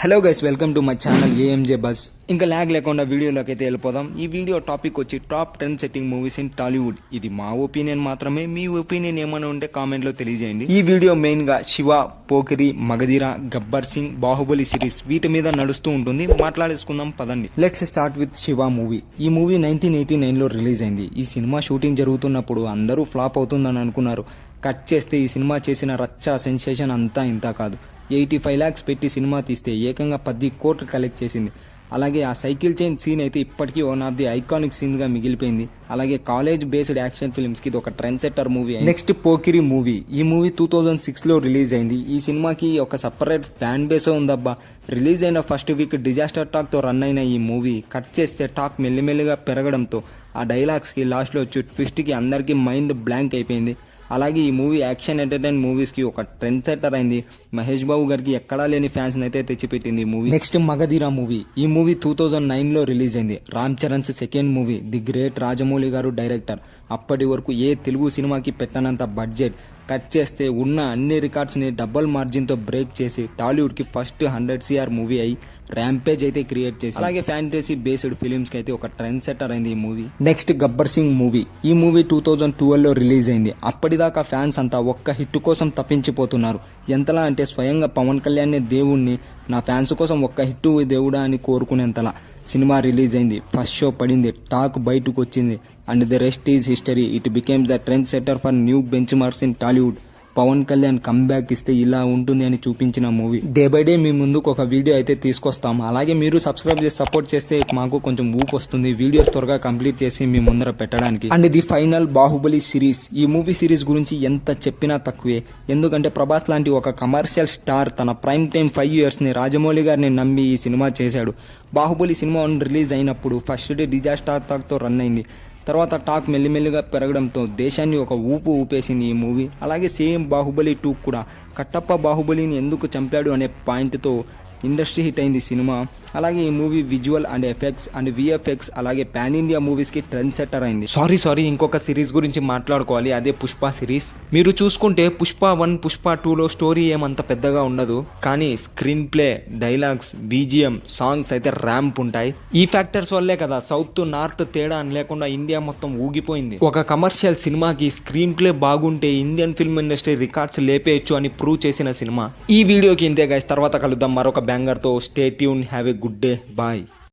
Hello guys, welcome to my channel AMJ bus. ఇంకా lag లేకుండా వీడియోలోకి అయితే వెళ్ళిపోదాం. ఈ వీడియో టాపిక్ వచ్చి top 10 setting movies in Tollywood. ఇది మా ఒపీనియన్ మాత్రమే, మీ ఒపీనియన్ ఏమైనా ఉంటే కామెంట్లో తెలియజేయండి. ఈ వీడియో మెయిన్గా శివ, పోకిరి, మగధీర, గబ్బర్ సింగ్, బాహుబలి సిరీస్ వీటి మీద నడుస్తూ ఉంటుంది. మాట్లాడేసుకుందాం పదండి. Let's start with Shiva movie. ఈ మూవీ 1989లో రిలీజ్ అయింది. ఈ సినిమా షూటింగ్ జరుగుతున్నప్పుడు అందరూ ఫ్లాప్ అవుతుందని అనుకున్నారు. కట్ చేస్తే ఈ సినిమా చేసిన రచ్చ సెన్సేషన్ అంతా ఇంత కాదు. 85 lakhs పెట్టి సినిమా తీస్తే ఏకంగా 10 కోట్లు కలెక్ట్ చేసింది. అలాగే ఆ సైకిల్ చైన్ సీన్ అయితే ఇప్పటికీ వన్ ఆఫ్ ది ఐకానిక్ సీన్గా మిగిలిపోయింది. అలాగే కాలేజ్ బేస్డ్ యాక్షన్ ఫిల్మ్స్కి ఇది ఒక trend setter movie. Next Pokiri movie. ఈ మూవీ 2006లో రిలీజ్ అయింది. ఈ సినిమాకి ఒక సపరేట్ ఫ్యాన్ బేస్ ఉందబ్బా. రిలీజ్ అయిన ఫస్ట్ వీక్ డిజాస్టర్ టాక్తో రన్ అయిన ఈ మూవీ కట్ చేస్తే టాక్ మెల్లిమెల్లిగా పెరగడంతో ఆ డైలాగ్స్కి లాస్ట్లో వచ్చి ట్విస్ట్కి అందరికీ మైండ్ బ్లాంక్ అయిపోయింది. అలాగే ఈ మూవీ యాక్షన్ ఎంటర్టైన్ మూవీస్కి ఒక ట్రెండ్ సెట్టర్ అయింది. మహేష్ బాబు గారికి ఎక్కడా లేని ఫ్యాన్స్ అయితే తెచ్చిపెట్టింది ఈ మూవీ. Next Magadheera movie. ఈ మూవీ 2009లో రిలీజ్ అయింది. Ram Charan's second movie. The great Rajamouli గారు డైరెక్టర్. అప్పటి వరకు ఏ తెలుగు సినిమాకి పెట్టనంత బడ్జెట్ కట్ చేస్తే ఉన్న అన్ని రికార్డ్స్ని డబుల్ మార్జిన్తో బ్రేక్ చేసి టాలీవుడ్కి ఫస్ట్ 100 CR మూవీ అయి ర్యాంపేజ్ అయితే క్రియేట్ చేసి అలాగే ఫ్యాంటసీ బేస్డ్ ఫిలిమ్స్కి అయితే ఒక ట్రెండ్ సెట్టర్ అయింది ఈ movie. Next Gabbar Singh movie. ఈ మూవీ 2012లో రిలీజ్ అయింది. అప్పటిదాకా ఫ్యాన్స్ అంతా ఒక్క హిట్ కోసం తప్పించిపోతున్నారు. ఎంతలా అంటే స్వయంగా పవన్ కళ్యాణ్ దేవుణ్ణి నా ఫ్యాన్స్ కోసం ఒక్క హిట్ దేవుడా అని కోరుకునేంతలా సినిమా రిలీజ్ అయింది. ఫస్ట్ షో పడింది, టాక్ బయటకు వచ్చింది. And the rest is history. It became the trend setter for new benchmarks in Tollywood. Pavan Kalyan comeback ఇస్తే ఇలా ఉంటుంది అని చూపించిన మూవీ. డే బై డే మీ ముందుకు ఒక వీడియో అయితే తీసుకొస్తాం. అలాగే మీరు సబ్స్క్రైబ్ చేసి సపోర్ట్ చేస్తే మాకు కొంచెం ఊపు వస్తుంది వీడియోస్ త్వరగా కంప్లీట్ చేసి మీ ముందర పెట్టడానికి. And the final Baahubali series. ఈ మూవీ సిరీస్ గురించి ఎంత చెప్పినా తక్కువే. ఎందుకంటే ప్రభాస్ లాంటి ఒక కమర్షియల్ స్టార్ తన ప్రైమ్ టైం 5 yearsని రాజమౌళి గారిని నమ్మి ఈ సినిమా చేశాడు. బాహుబలి సినిమా రిలీజ్ అయినప్పుడు ఫస్ట్ డే డిజాస్టర్ టాక్తో రన్ అయింది. తర్వాత టాక్ మెల్లిమెల్లిగా పెరగడంతో దేశాన్ని ఒక ఊపు ఊపేసింది ఈ మూవీ. అలాగే సేమ్ బాహుబలి 2 కూడా కట్టప్ప బాహుబలిని ఎందుకు చంపాడు అనే పాయింట్తో ఇండస్ట్రీ హిట్ అయింది సినిమా. అలాగే ఈ movie visual and effects and VFX అలాగే పాన్ ఇండియా మూవీస్కి ట్రెండ్ సెట్టర్ అయింది. సారీ ఇంకొక సిరీస్ గురించి మాట్లాడుకోవాలి, అదే పుష్ప సిరీస్. మీరు చూసుకుంటే పుష్ప 1, పుష్ప 2లో స్టోరీ ఏమంత పెద్దగా ఉండదు, కానీ screen play, dialogues, BGM, songs అయితే ర్యాంప్ ఉంటాయి. ఈ ఫ్యాక్టర్స్ వల్లే కదా సౌత్ నార్త్ తేడా అని లేకుండా ఇండియా మొత్తం ఊగిపోయింది. ఒక కమర్షియల్ సినిమాకి స్క్రీన్ ప్లే బాగుంటే ఇండియన్ ఫిల్మ్ ఇండస్ట్రీ రికార్డ్స్ లేపేయచ్చు అని ప్రూవ్ చేసిన సినిమా. ఈ వీడియోకి ఇంతే గైస్, తర్వాత కలుద్దాం మరొక బ్యాంగర్తో. Stay tune, have a good day, bye.